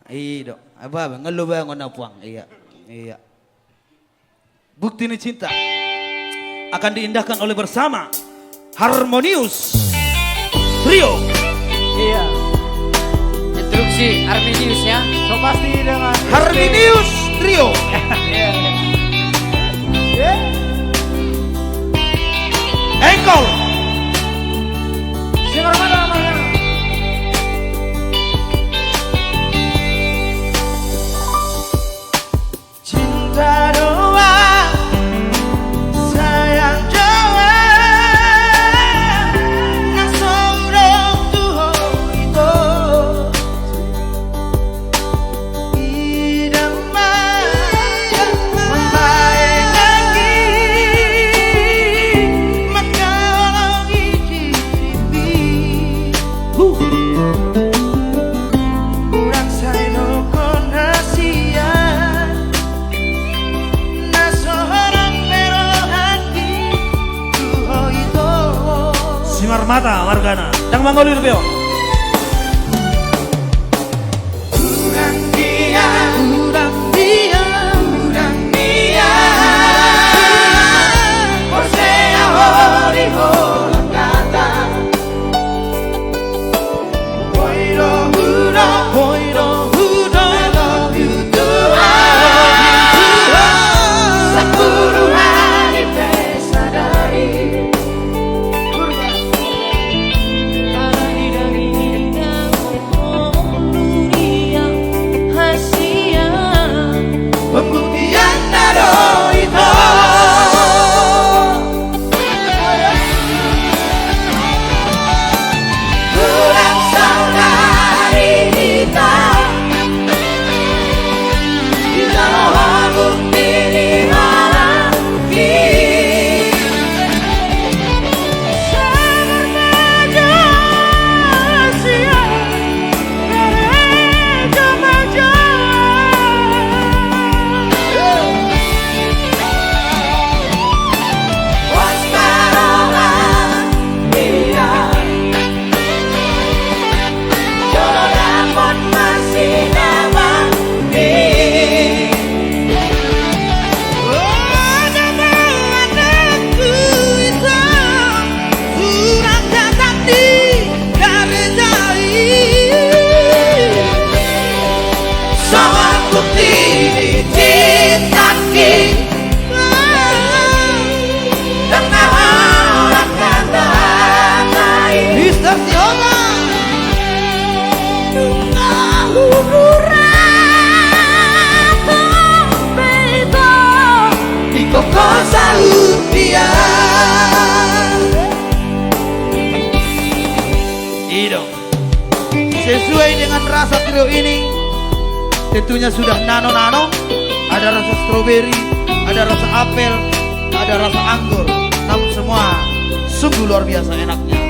Iya dong. Apa ngeluh bangun apuang. Iya. Iya. Bukti ini cinta akan diindahkan oleh bersama Harmonius Trio. Iya. Instruksi Arminius ya. So pasti dengan Harmonius Trio. Engkol. Sinar mana mana. Cinta doang, sayang jangan nasorong tuho itu idamai membaik lagi mengalami ciri kurang sayno konasian nasorong pero hati tuho itu Sinar mata wargana. Yang mangolir beo. kurang dia Osea hori holang kata Hoiro hudo I love you too Sepuluh hari pesadari pembuktian nado itu kurang saudari kita kita mau bukti di mana sesuai dengan rasa trio ini tentunya sudah nano-nano, ada rasa stroberi, ada rasa apel, ada rasa anggur, namun semua sungguh luar biasa enaknya.